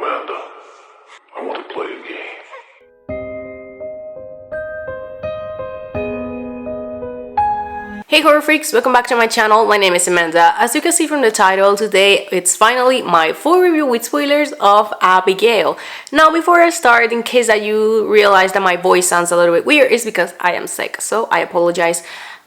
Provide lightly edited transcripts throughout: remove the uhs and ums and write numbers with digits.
Amanda. I want to play a game. Hey horror freaks, welcome back to my channel. My name is Amanda. As you can see from the title, today it's finally my full review with spoilers of Abigail. Now before I start, in case that you realize that my voice sounds a little bit weird, it's because I am sick, so I apologize.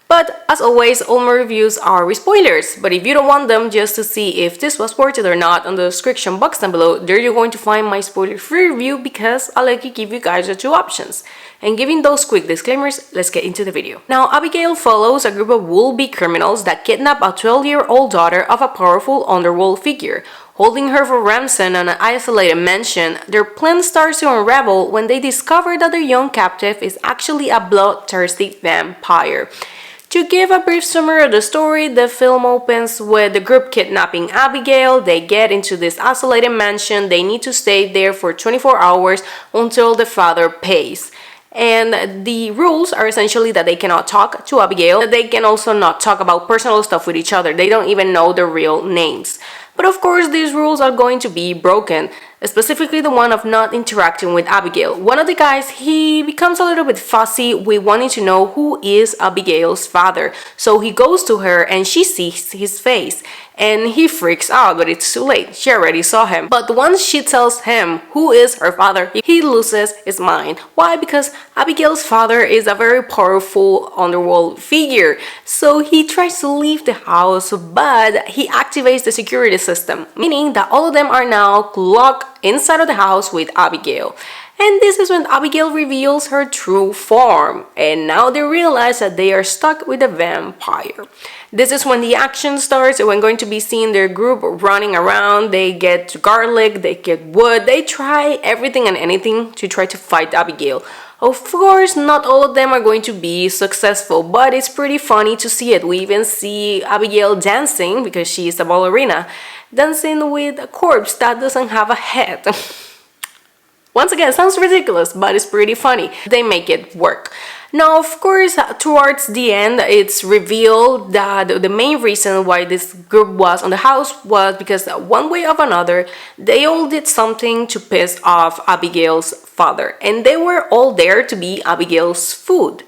But as always, all my reviews are with spoilers. But if you don't want them just to see if this was worth it or not, on the description box down below, there you're going to find my spoiler-free review, because I like to give you guys the two options. And giving those quick disclaimers, let's get into the video. Now, Abigail follows a group of would-be criminals that kidnap a 12-year-old daughter of a powerful underworld figure. Holding her for ransom in an isolated mansion, their plan starts to unravel when they discover that their young captive is actually a bloodthirsty vampire. To give a brief summary of the story, the film opens with the group kidnapping Abigail. They get into this isolated mansion. They need to stay there for 24 hours until the father pays. And the rules are essentially that they cannot talk to Abigail. They can also not talk about personal stuff with each other. They don't even know their real names. But of course, these rules are going to be broken, specifically the one of not interacting with Abigail. One of the guys, he becomes a little bit fussy with wanting to know who is Abigail's father. So he goes to her and she sees his face. And he freaks out, but it's too late. She already saw him. But once she tells him who is her father, he loses his mind. Why? Because Abigail's father is a very powerful underworld figure. So he tries to leave the house, but he activates the security system, meaning that all of them are now locked inside of the house with Abigail. And this is when Abigail reveals her true form, and now they realize that they are stuck with a vampire. This is when the action starts, and we're going to be seeing their group running around. They get garlic, they get wood, they try everything and anything to try to fight Abigail. Of course, not all of them are going to be successful, but it's pretty funny to see it. We even see Abigail dancing, because she is a ballerina, dancing with a corpse that doesn't have a head. Once again, it sounds ridiculous, but it's pretty funny. They make it work. Now, of course, towards the end, it's revealed that the main reason why this group was on the house was because one way or another, they all did something to piss off Abigail's father. And they were all there to be Abigail's food.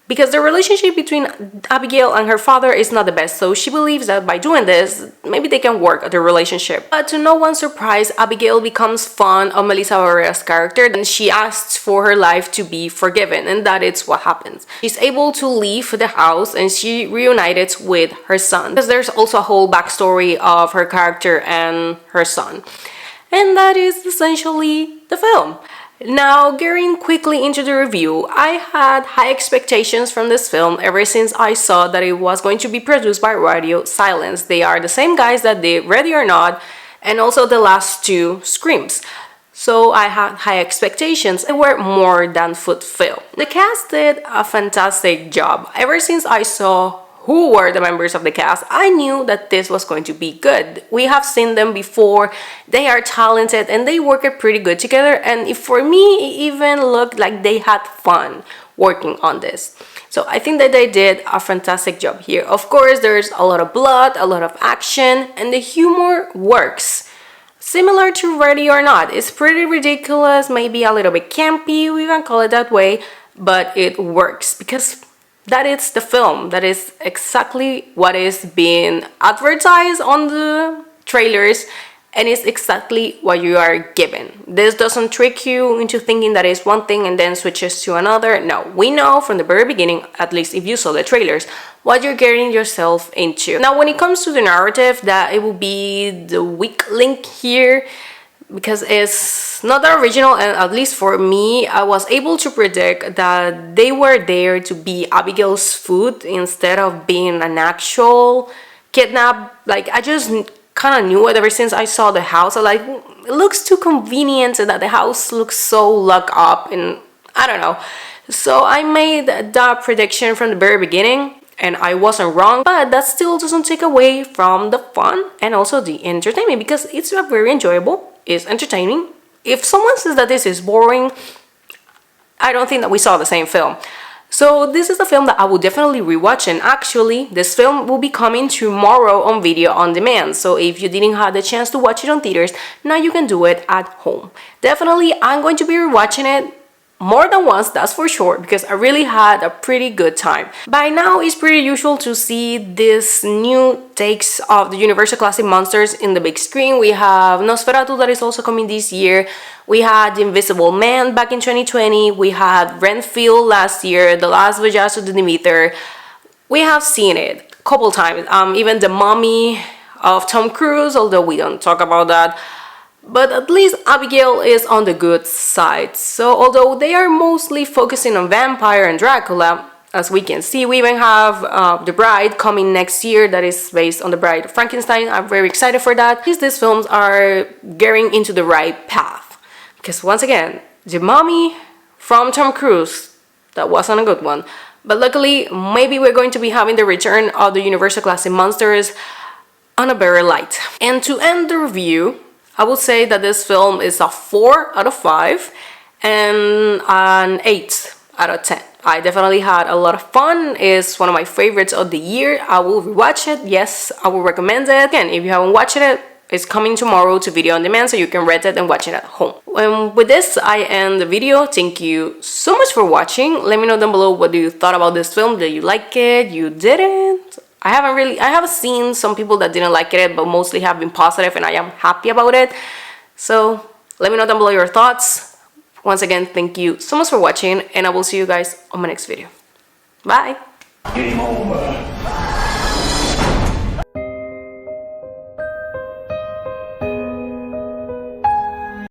Because the relationship between Abigail and her father is not the best, so she believes that by doing this, maybe they can work their relationship. But to no one's surprise, Abigail becomes fond of Melissa Barrera's character, and she asks for her life to be forgiven, and that is what happens. She's able to leave the house, and she reunites with her son. Because there's also a whole backstory of her character and her son. And that is essentially the film. Now, getting quickly into the review, I had high expectations from this film ever since I saw that it was going to be produced by Radio Silence. They are the same guys that did Ready or Not and also the last two Screams. So I had high expectations. They were more than fulfilled. The cast did a fantastic job. Ever since I saw who were the members of the cast, I knew that this was going to be good. We have seen them before, they are talented and they work pretty good together, and for me it even looked like they had fun working on this. So I think that they did a fantastic job here. Of course, there's a lot of blood, a lot of action, and the humor works. Similar to Ready or Not, it's pretty ridiculous, maybe a little bit campy, we can call it that way, but it works because that is the film. That is exactly what is being advertised on the trailers, and it's exactly what you are given. This doesn't trick you into thinking that it's one thing and then switches to another. No, we know from the very beginning, at least if you saw the trailers, what you're getting yourself into. Now, when it comes to the narrative, that it will be the weak link here, because it's not the original, and at least for me, I was able to predict that they were there to be Abigail's food instead of being an actual kidnap. Like, I just kind of knew it ever since I saw the house. I like, it looks too convenient that the house looks so locked up, and I don't know. So I made that prediction from the very beginning, and I wasn't wrong, but that still doesn't take away from the fun and also the entertainment, because it's very enjoyable. Is entertaining. If someone says that this is boring, I don't think that we saw the same film. So this is a film that I will definitely rewatch, and actually this film will be coming tomorrow on video on demand. So if you didn't have the chance to watch it on theaters, now you can do it at home. Definitely I'm going to be rewatching it more than once, that's for sure, because I really had a pretty good time. By now it's pretty usual to see these new takes of the Universal Classic Monsters in the big screen. We have Nosferatu that is also coming this year. We had The Invisible Man back in 2020. We had Renfield last year, The Last Voyage of the Demeter. We have seen it a couple times. Even The Mummy of Tom Cruise, although we don't talk about that. But at least Abigail is on the good side. So although they are mostly focusing on vampire and Dracula, as we can see, we even have The Bride coming next year that is based on The Bride of Frankenstein. I'm very excited for that. At least these films are getting into the right path. Because once again, The Mummy from Tom Cruise, that wasn't a good one. But luckily, maybe we're going to be having the return of the Universal Classic Monsters on a better light. And to end the review, I would say that this film is a 4 out of 5 and an 8 out of 10. I definitely had a lot of fun. It's one of my favorites of the year. I will rewatch it. Yes, I will recommend it. Again, if you haven't watched it, it's coming tomorrow to video on demand, so you can rent it and watch it at home. And with this, I end the video. Thank you so much for watching. Let me know down below what you thought about this film. Did you like it? You didn't? I have seen some people that didn't like it, but mostly have been positive, and I am happy about it. So let me know down below your thoughts. Once again, thank you so much for watching, and I will see you guys on my next video. Bye! Game over.